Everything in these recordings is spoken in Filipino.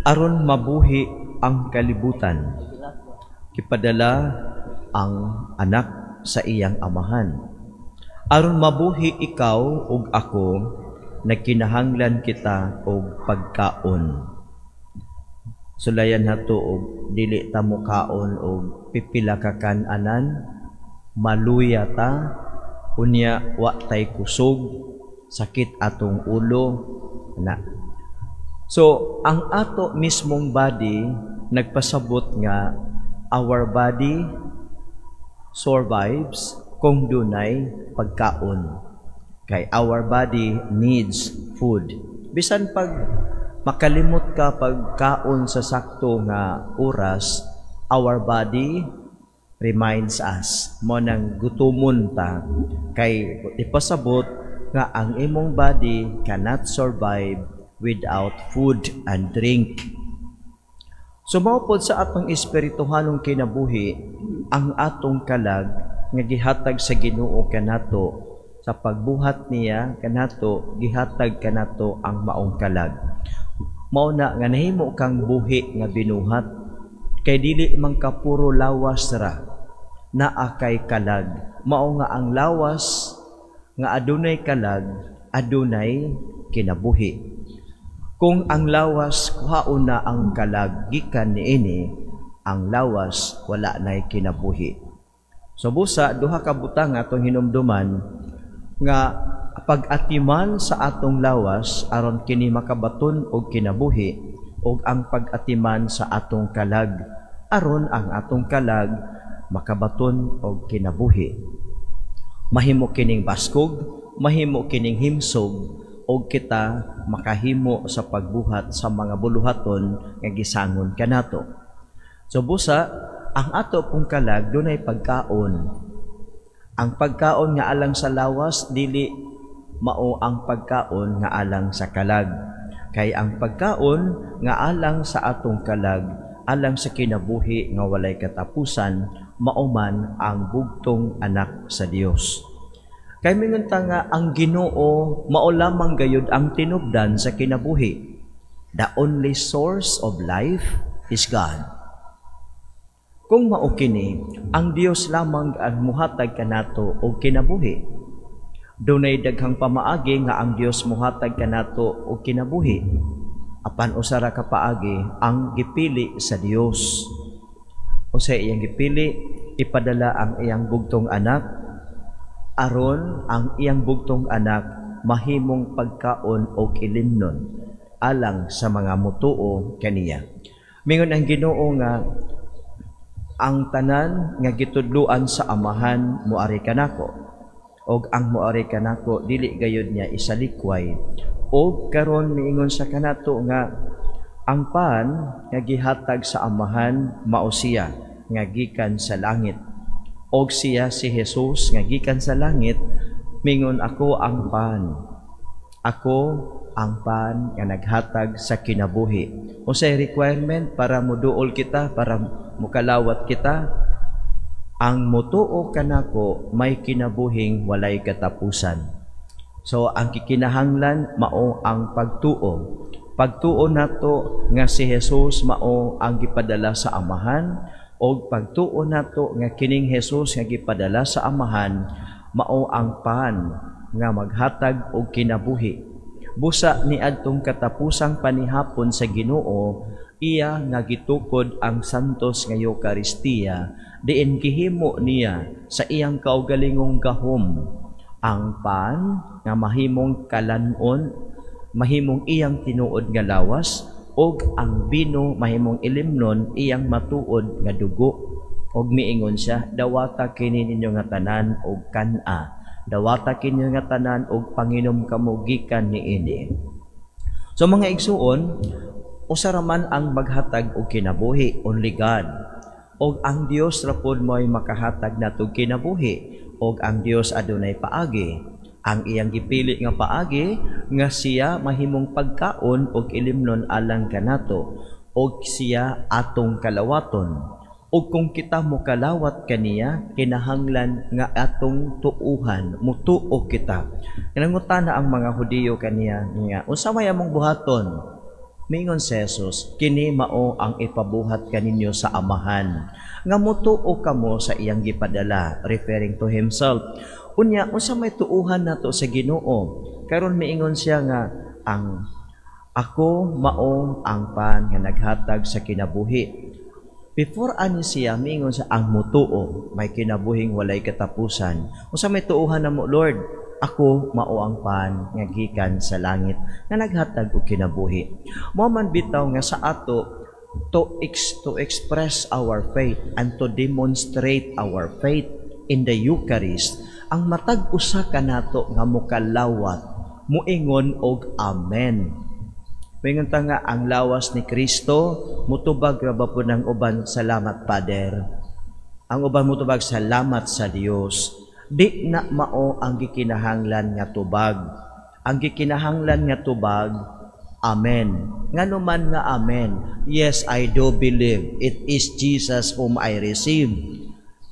aron mabuhi ang kalibutan. Kipadala ang anak sa iyang amahan. Aron mabuhi ikaw ug ako, nagkinahanglan kita og pagkaon. Sulayan nato og dili ta mo kaon og pipila ka kan-anan, maluya ta, unya wa tay kusog, sakit atong ulo na. So, ang ato mismong body nagpasabot nga our body survives kung dunay pagkaon. Kay our body needs food. Bisan pag makalimot ka pagkaon sa sakto nga oras, our body reminds us mo nang gutumon ta. Kay ipasabot nga ang imong body cannot survive without food and drink. Sumawpod sa atong espirituhanong kinabuhi ang atong kalag nga gihatag sa Ginoo kanato. Sa pagbuhat niya kanato, gihatag kanato ang maong kalag. Mao na nga nahimo kang buhi nga binuhat, kay dili man ka puro lawas ra, naa kay kalag. Mao nga ang lawas nga adunay kalag, adunay kinabuhi. Kung ang lawas kuhaon na ang kalag gikan niini, ang lawas wala nay kinabuhi. So busa duha ka butang atong hinumduman nga pag-atiman sa atong lawas aron kini makabaton og kinabuhi, og ang pag-atiman sa atong kalag aron ang atong kalag makabaton og kinabuhi. Mahimo kining baskog, mahimo kining himsog, og kita makahimo sa pagbuhat sa mga buluhaton nga gisangon kanato. So busa ang ato pong kalag dunay pagkaon. Ang pagkaon nga alang sa lawas dili mao ang pagkaon nga alang sa kalag. Kay ang pagkaon nga alang sa atong kalag, alang sa kinabuhi nga walay katapusan, mao man ang bugtong anak sa Dios. Kay mingunta nga ang Ginoo mao lamang gayud ang tinubdan sa kinabuhi. The only source of life is God. Kung mao kini, ang Dios lamang ang muhatag kanato og kinabuhi. Dunay daghang pamaagi nga ang Dios muhatag kanato og kinabuhi. Apan usara ka paagi ang gipili sa Dios. O sa iyang gipili, ipadala ang iyang bugtong anak aron ang iyang bugtong anak mahimong pagkaon o ilimnon alang sa mga mutuo kaniya. Mingon ang Ginoo nga ang tanan nga gitudluan sa amahan moari kanako, og ang moari kanako dili gayud niya isalikway. Og karon miingon sa kanato nga ang pan nga gihatag sa amahan mao siya nga gikan sa langit. Og siya si Jesus nga gikan sa langit, mingon ako ang pan. Ako ang pan nga naghatag sa kinabuhi. Unsay requirement para moduol kita, para mukalawat kita? Ang mutuo kanako may kinabuhing walay katapusan. So ang kikinahanglan mao ang pagtuo. Pagtuo nato nga si Jesus mao ang gipadala sa amahan, og pagtuo nato nga kining Jesus nga gipadala sa amahan mao ang pan nga maghatag og kinabuhi. Busa niadtong katapusang panihapon sa Ginoo, iya nga gitukod ang santos nga Eucharistia, diin gihimo niya sa iyang kaugalingong gahom ang pan nga mahimong kalanon, mahimong iyang tinuod nga lawas, og ang bino mahimong ilimnon iyang matuod nga dugo. Og miingon siya, dawata kini ninyo nga tanan og kana, dawata kini nga tanan og panginom kamo gikan niini. So mga igsuon, usara man ang maghatag og kinabuhi, only God. Og ang Dios ra pod mo'y makahatag nato kinabuhi, og ang Dios adunay paagi. Ang iyang gipili nga paagi nga siya mahimong pagkaon og ilimnon alang kanato, og siya atong kalawaton. Og kung kita mo kalawat kaniya, kinahanglan nga atong tuuhan, mutuo kita. Nangutan na ang mga Hudiyo kaniya nga, unsa may among buhaton? Mingon si Jesus, kini mao ang ipabuhat kaninyo sa Amahan. Nga mutuo kamo sa iyang gipadala, referring to himself. Unya, unsa may tuuhan nato sa Ginoo? Karon miingon siya nga, ang ako mao ang pan nga naghatag sa kinabuhi. Before ani siya, miingon sa ang mutuo, may kinabuhing walay katapusan. Unsa may tuuhan namo, Lord? Ako mao ang pan nga gikan sa langit nga naghatag og kinabuhi. Mao man bitaw nga sa ato to express our faith and to demonstrate our faith in the Eucharist, ang matag usa kanato nga mokalawat, muingon og amen. Mingon ta nga ang lawas ni Kristo mutubag ra ba po ng uban salamat Father. Ang uban mutubag salamat sa Dios. Di na mao ang gikinahanglan nga tubag. Ang gikinahanglan nga tubag, amen. Ngano man nga amen? Yes, I do believe it is Jesus whom I receive.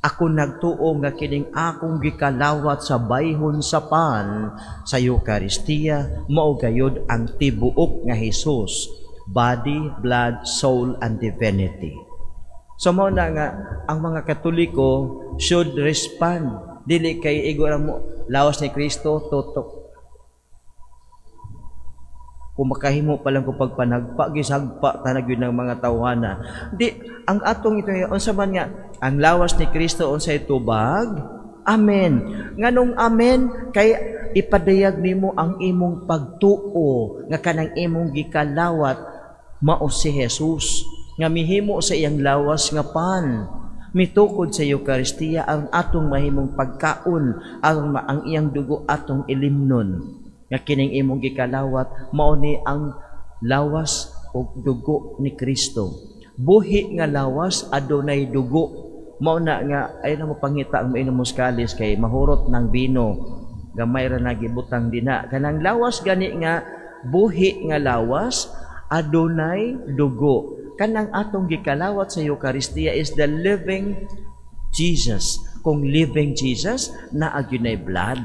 Ako nagtuo nga kining akong gikalawat sa bayhon sa pan sa Eucharistia, mao gayud ang tibuok nga Hesus, body, blood, soul, and divinity. So mao na nga ang mga Katoliko should respond. Dili kay igora mo lawas ni Kristo tutok. Kung makahimo pa lang ko pagpanagpa gisagpa tanag yun ng mga tawhana. Di ang atong ito unsa man nga ang lawas ni Kristo unsay tubag? Amen. Nganong amen kay ipadayag nimo ang imong pagtuo nga kanang imong gikalawat mao si Jesus nga mihimo sa iyang lawas nga pan. Mitukod sa Eucharistia ang atong mahimong pagkaon, ang iyang dugo atong ilimnon. Nga kining imong gikalawat, mao ni ang lawas o dugo ni Kristo. Buhi nga lawas, adunay dugo. Mao na nga, ay na mo pangita ang mainomos kalis kay mahurot ng bino. Gamay ra nagibutang dina. Kanang lawas gani nga, buhi nga lawas, adunay dugo. Kanang atong gikalawat sa Eucharistia is the living Jesus. Kung living Jesus, naagyunay blood.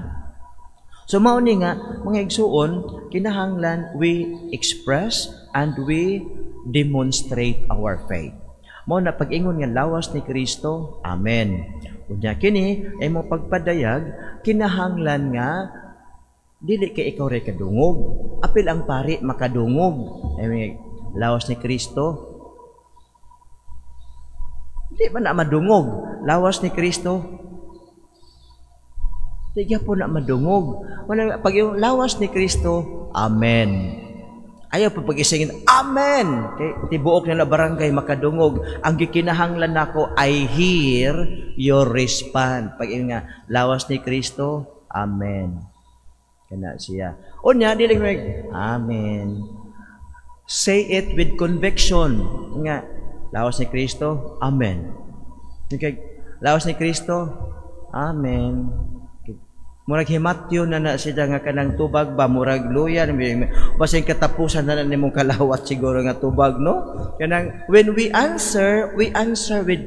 So mao ni nga, mga igsuon, kinahanglan we express and we demonstrate our faith. Mao na pag-ingon nga lawas ni Kristo, amen. Unya kini ay mo pagpadayag, kinahanglan nga dili kay ikaw ray kadungog. Apil ang pari makadungog. Ay lawas ni Kristo, di ba na madungog? Lawas ni Kristo, di po na madungog. Pag yung lawas ni Kristo, amen. Ayaw pa pag-isingin, amen! Kay tibuok na barangay makadungog. Ang gikinahanglan nako, I hear your respond. Pag yung nga, lawas ni Kristo, amen. Kana siya. O niya, diling amen. Say it with conviction. Nga, lawas ni Kristo, amen. Okay, lawas ni Kristo, amen. Murag himatyo na siya nga kanang tubag ba, murag luya, basing katapusan na nimong kalawat siguro nga tubag, no? Kanang, when we answer with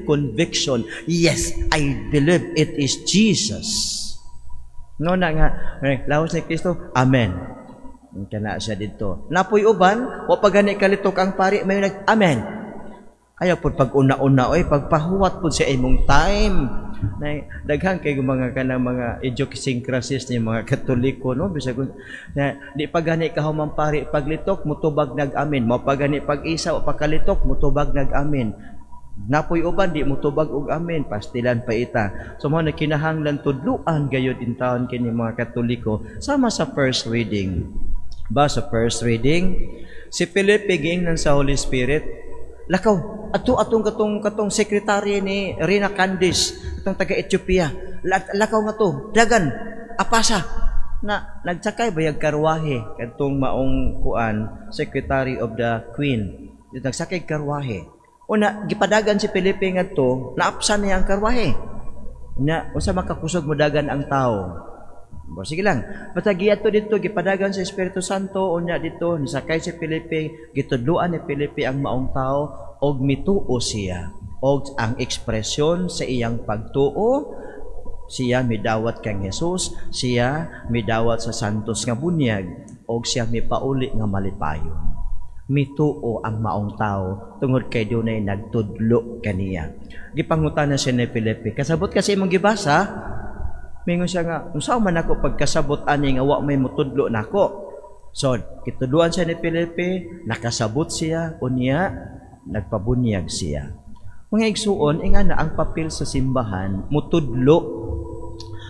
conviction. Yes, I believe it is Jesus. No na nga, lawas ni Kristo, amen. Kana siya dito. Napoy uban, wa pagani kalitok ang pari, may amen. Ayaw po pag-una-una, pagpahuwat po sa imong time. Daghang kay mga kanang mga idiosyncrasies ni mga Katoliko, no? Bisag na di pagani ka humang pari paglitok mutubag nag-amen. Mao pagani pag-isa o pagkalitok mutubag nag-amen. Napoy uban di mutubag og amen, pastilan pa ita. So mao na kinahanglan tudluan gayud in taon kini mga Katoliko sama sa first reading. Ba sa first reading, si Felipe giingnan sa Holy Spirit. Lakaw, atong sekretary ni Rina Candice, itong taga-Ethiopia. Lakaw nga to, dagan, apasa. Na nagsakay bayag karwahe katong maong kuan, Secretary of the Queen. Nagsakay karwahe. Una, gipadagan si Felipe nga to, naapsan niya ang karwahe. Una, usa makakusog mo dagan ang tao. Sige lang. Patagiat to dito, gipadagan sa Espiritu Santo, unya dito, nisakay si Felipe, gitudluan ni Felipe ang maong tao, og mituo siya. Og ang ekspresyon sa iyang pagtuo, siya midawat kang Jesus, siya midawat sa santos nga bunyag, og siya mipauli nga malipayon. mituo ang maong tao tungod kay dunay nagtudlo kaniya. Gipangutana siya ni Felipe, kasabot kasi imong gibasa, mingon siya nga, unsa man ako pagkasabot ani nga wa may mutudlo nako. So, kitudluan siya ni Felipe, nakasabot siya, unya nagpabunyag siya. Mga igsuon, ingana ang papel sa simbahan mutudlo.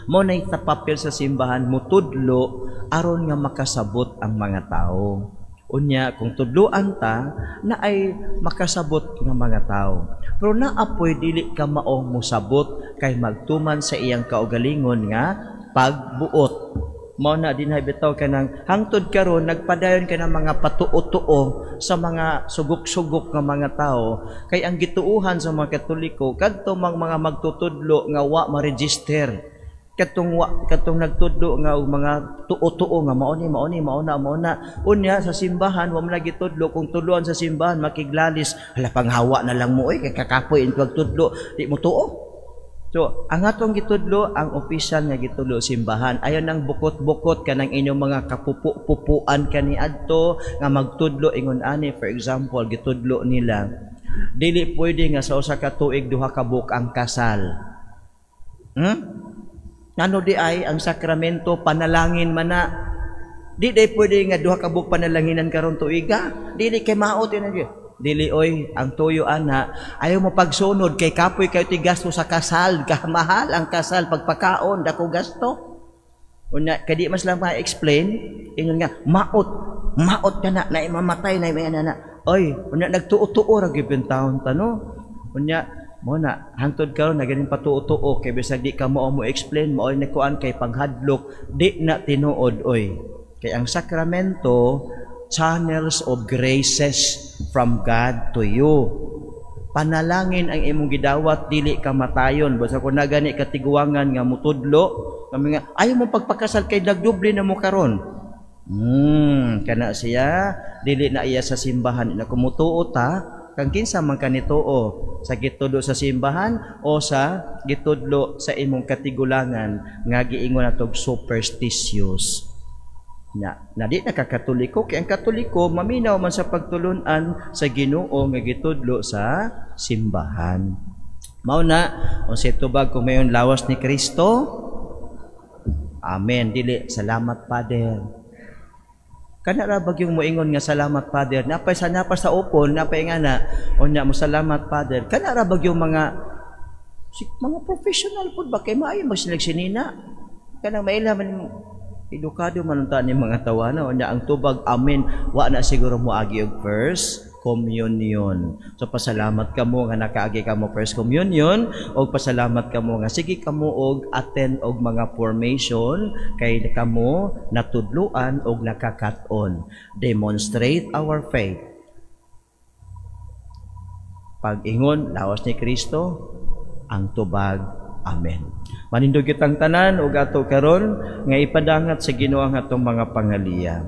Mo na papel sa simbahan mutudlo aron nga makasabot ang mga tao. Unya, kung tudloan ta, na ay makasabot ng mga tao. Pero naapoy dili ka mao musabot kay magtuman sa iyang kaugalingon nga pagbuot. Mao na din bitaw ka ng hangtod karon nagpadayon ka ng mga patuo-tuo sa mga sugok-sugok nga mga tao. Kay ang gituuhan sa mga Katoliko, kadto mga magtutudlo nga wa ma-register. Katong nagtudlo nga mga tuo-tuo nga mauna. Unya sa simbahan wa man lagi tudlo, kung tudloan sa simbahan makiglalis, hala panghawa na lang mo kay kakapoy in pagtudlo, di mo tuo. So, ang atong gitudlo ang opisyal nga gitudlo simbahan. Ayon nang bukot-bukot kanang inyong mga kapupu-pupuan kaniadto nga magtudlo ingon ani, for example, gitudlo nila. Dili pwede nga sa usa ka tuig duha ka buok ang kasal. Ano di ay ang sakramento panalangin man na. Di day pwede nga duha ka buok panalanginan karon tuiga. Dili kay maot yun. Dili oy ang tuyo ana ayaw mo pagsunod kay kapoy kayo ti gasto sa kasal. Mahal ang kasal pagpakaon dako gasto. Unya kadi mas lang ma-explain ingon nga maot kana na mamatay na may ana. Oy unya nagtuo-tuo ra gyud taon tano. Unya mo na hangtod karon na ganing patuo-tuo kay bisag di ka mo explain mo na kuan kay panghadlok di na tinuod oy. Kay ang sakramento channels of graces from God to you. Panalangin ang imong gidawat dili kamatayon. Basta kung nagani katiguangan nga mutudlo, kami nga ayaw mo pagpakasal kay dagdoble na mo karon. Kana siya dili na iya sa simbahan na kumutuo ta kang kinsa man kanituo sa gitudlo sa simbahan o sa gitudlo sa imong katigulangan nga giingon natog superstitious. Na di nakakatoliko kay ang Katoliko maminaw man sa pagtulunan sa Ginoo nga gitudlo sa simbahan. Mao na unsa tubag kung mayon lawas ni Kristo. Amen. Dili salamat Father. Kana ra bagyong moingon nga salamat Father. Napay sa upon, napay nga na unya mo salamat Father. Kana ra bagyong mga professional pud ba kay maayo magsinina. Kanang maila man edukado man unta ni mga tawana unya ang tubag amen wa na siguro mo agi og first communion. So pasalamat kamo nga nakaagi kamo first communion og pasalamat kamo nga sige kamo og attend og mga formation kay kamo natudluan og nakakat-on. Demonstrate our faith. Pag-ingon lawas ni Kristo ang tubag amen. Manindog kitang tanan ug ato karon nga ipadangat sa Ginoo ang atong mga pangaliya.